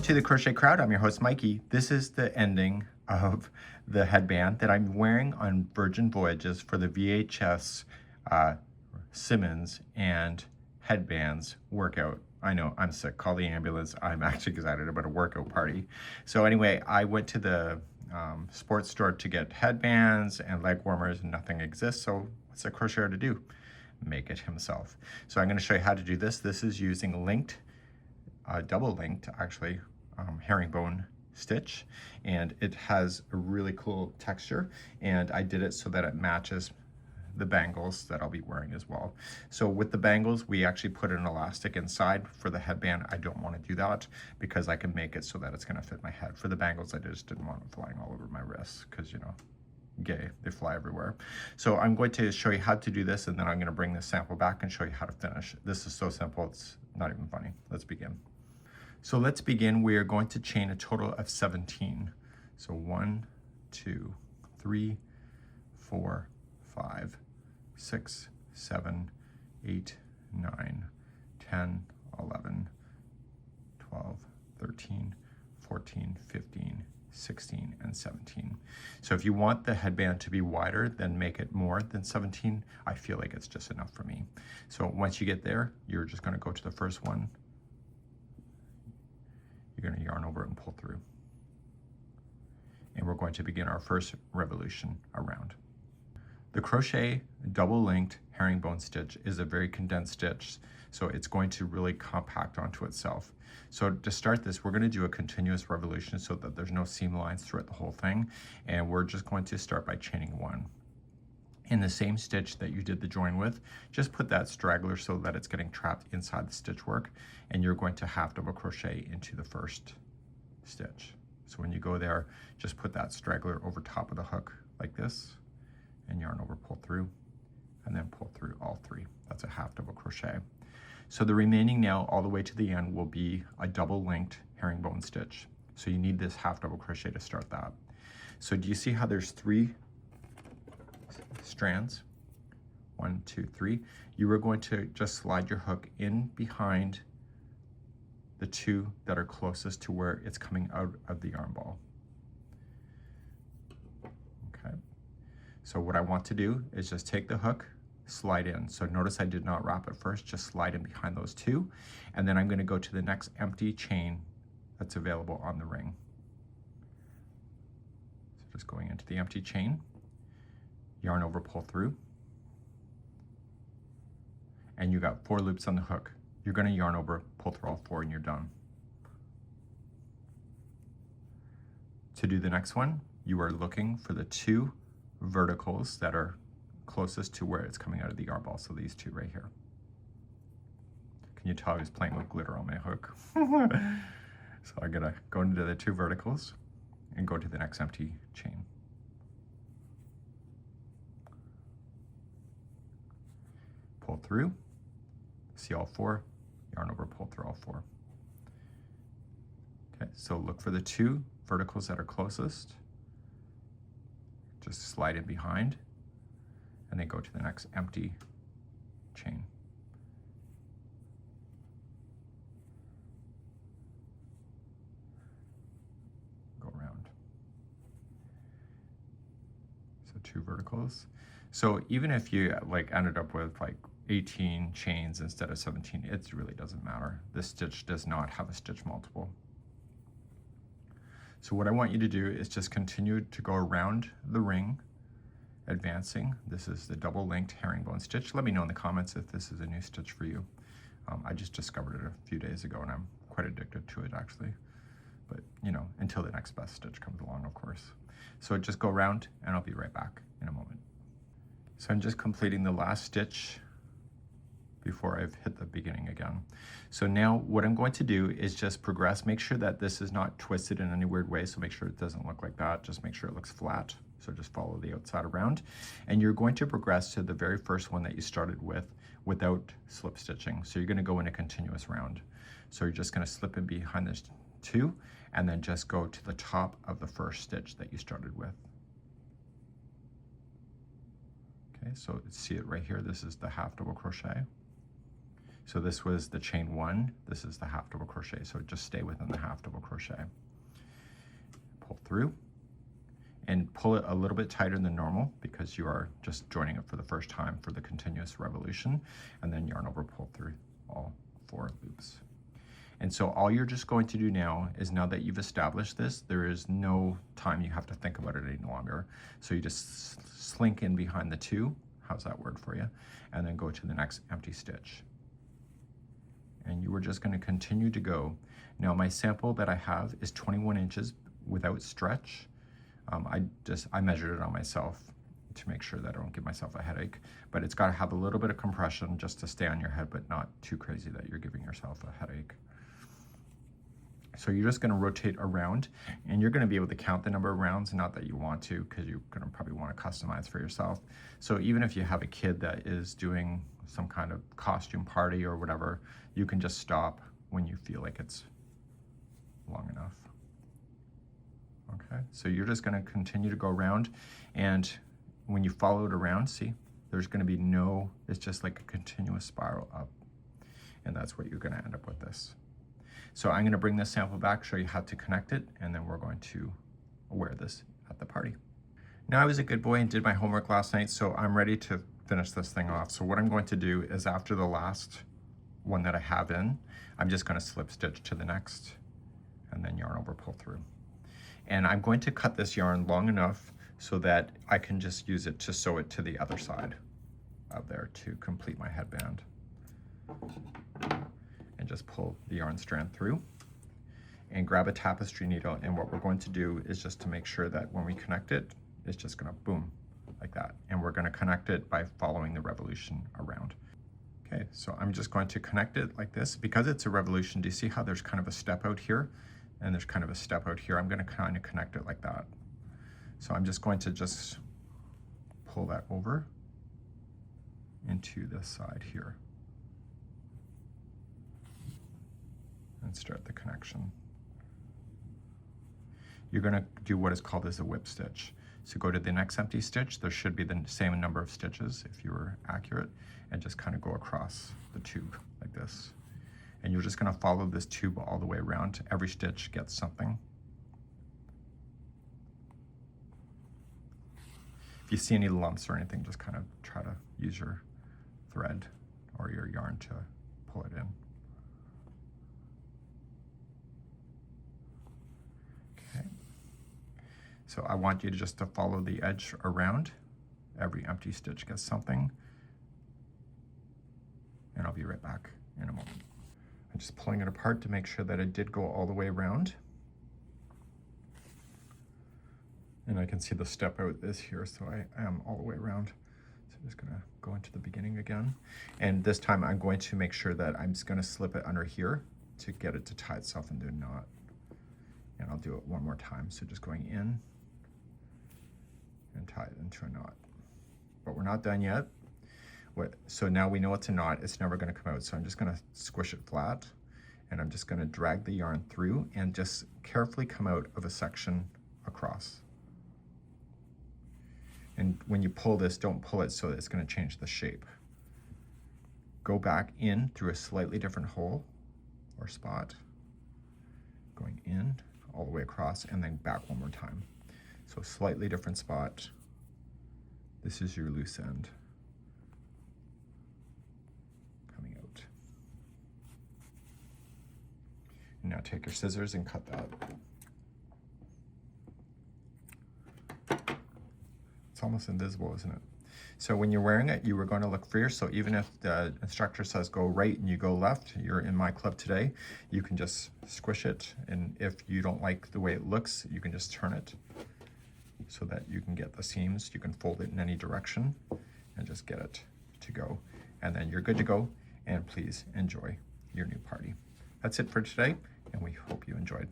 to the Crochet Crowd. I'm your host, Mikey. This is the ending of the headband that I'm wearing on Virgin Voyages for the VHS Simmons and Headbands workout. I know, I'm sick. Call the ambulance. I'm actually excited about a workout party. So anyway, I went to the sports store to get headbands and leg warmers, and nothing exists. So what's a crocheter to do? Make it himself. So I'm going to show you how to do this. This is using linked, double linked actually, herringbone stitch, and it has a really cool texture, and I did it so that it matches the bangles that I'll be wearing as well. So with the bangles, we actually put an elastic inside. For the headband, I don't want to do that because I can make it so that it's going to fit my head. For the bangles, I just didn't want them flying all over my wrists because, you know, gay, they fly everywhere. So I'm going to show you how to do this, and then I'm going to bring this sample back and show you how to finish. This is so simple, it's not even funny. Let's begin. So let's begin. We are going to chain a total of 17. So 1, 2, 3, 4, 5, 6, 7, 8, 9, 10, 11, 12, 13, 14, 15, 16, and 17. So if you want the headband to be wider, then make it more than 17. I feel like it's just enough for me. So once you get there, you're just going to go to the first one. You're going to yarn over it and pull through. And we're going to begin our first revolution around. The crochet double linked herringbone stitch is a very condensed stitch, so it's going to really compact onto itself. So to start this, we're going to do a continuous revolution so that there's no seam lines throughout the whole thing, and we're just going to start by chaining 1. In the same stitch that you did the join with, just put that straggler so that it's getting trapped inside the stitch work, and you're going to half double crochet into the first stitch. So when you go there, just put that straggler over top of the hook like this, and yarn over, pull through, and then pull through all 3. That's a half double crochet. So the remaining now all the way to the end will be a double linked herringbone stitch. So you need this half double crochet to start that. So do you see how there's 3 strands? 1, 2, 3. You are going to just slide your hook in behind the 2 that are closest to where it's coming out of the yarn ball. Okay. So what I want to do is just take the hook, slide in. So notice I did not wrap it first, just slide in behind those 2. And then I'm going to go to the next empty chain that's available on the ring. So just going into the empty chain, yarn over, pull through. And you got 4 loops on the hook. You're going to yarn over, pull through all 4, and you're done. To do the next one, you are looking for the 2 verticals that are closest to where it's coming out of the yarn ball. So these 2 right here. Can you tell I was playing with glitter on my hook? So I'm gonna go into the 2 verticals and go to the next empty chain. Pull through, see all 4, yarn over, pull through all 4. Okay, so look for the 2 verticals that are closest. Just slide in behind, and then go to the next empty chain. Go around. So 2 verticals. So even if you like ended up with like 18 chains instead of 17, it really doesn't matter. This stitch does not have a stitch multiple. So what I want you to do is just continue to go around the ring, advancing. This is the double linked herringbone stitch. Let me know in the comments if this is a new stitch for you. I just discovered it a few days ago, and I'm quite addicted to it actually. But you know, until the next best stitch comes along, of course. So just go around, and I'll be right back in a moment. So I'm just completing the last stitch before I've hit the beginning again. So now what I'm going to do is just progress. Make sure that this is not twisted in any weird way, so make sure it doesn't look like that. Just make sure it looks flat. So just follow the outside around. And you're going to progress to the very first one that you started with without slip stitching. So you're going to go in a continuous round. So you're just going to slip in behind this 2, and then just go to the top of the first stitch that you started with. Okay, so see it right here. This is the half double crochet. So this was the chain 1, this is the half double crochet, so just stay within the half double crochet. Pull through, and pull it a little bit tighter than normal because you are just joining it for the first time for the continuous revolution, and then yarn over, pull through all 4 loops. And so all you're just going to do now is, now that you've established this, there is no time you have to think about it any longer. So you just slink in behind the 2, how's that word for you, and then go to the next empty stitch. And you are just going to continue to go. Now my sample that I have is 21 inches without stretch. I measured it on myself to make sure that I don't give myself a headache, but it's got to have a little bit of compression just to stay on your head, but not too crazy that you're giving yourself a headache. So you're just going to rotate around, and you're going to be able to count the number of rounds, not that you want to, because you're going to probably want to customize for yourself. So even if you have a kid that is doing some kind of costume party or whatever, you can just stop when you feel like it's long enough. Okay, so you're just going to continue to go around, and when you follow it around, see, there's going to be no, it's just like a continuous spiral up, and that's what you're going to end up with this. So I'm going to bring this sample back, show you how to connect it, and then we're going to wear this at the party. Now I was a good boy and did my homework last night, so I'm ready to finish this thing off. So what I'm going to do is, after the last one that I have in, I'm just going to slip stitch to the next, and then yarn over, pull through. And I'm going to cut this yarn long enough so that I can just use it to sew it to the other side of there to complete my headband. And just pull the yarn strand through and grab a tapestry needle, and what we're going to do is just to make sure that when we connect it, it's just going to boom like that, and we're going to connect it by following the revolution around. Okay, so I'm just going to connect it like this. Because it's a revolution, do you see how there's kind of a step out here and there's kind of a step out here? I'm going to kind of connect it like that. So I'm just going to just pull that over into this side here and start the connection. You're going to do what is called as a whip stitch. So go to the next empty stitch. There should be the same number of stitches if you were accurate, and just kind of go across the tube like this. And you're just going to follow this tube all the way around. Every stitch gets something. If you see any lumps or anything, just kind of try to use your thread or your yarn to pull it in. So I want you to just to follow the edge around. Every empty stitch gets something. And I'll be right back in a moment. I'm just pulling it apart to make sure that it did go all the way around. And I can see the step out is here, so I am all the way around. So I'm just gonna go into the beginning again. And this time I'm going to make sure that I'm just gonna slip it under here to get it to tie itself into a knot. And I'll do it one more time. So just going in and tie it into a knot. But we're not done yet. So now we know it's a knot, it's never going to come out. So I'm just going to squish it flat, and I'm just going to drag the yarn through and just carefully come out of a section across. And when you pull this, don't pull it so that it's going to change the shape. Go back in through a slightly different hole or spot, going in all the way across, and then back one more time. So slightly different spot. This is your loose end coming out. And now take your scissors and cut that. It's almost invisible, isn't it? So when you're wearing it, you are going to look fierce. So even if the instructor says go right and you go left, you're in my club today, you can just squish it. And if you don't like the way it looks, you can just turn it so that you can get the seams. You can fold it in any direction and just get it to go. And then you're good to go, and please enjoy your new party. That's it for today, and we hope you enjoyed.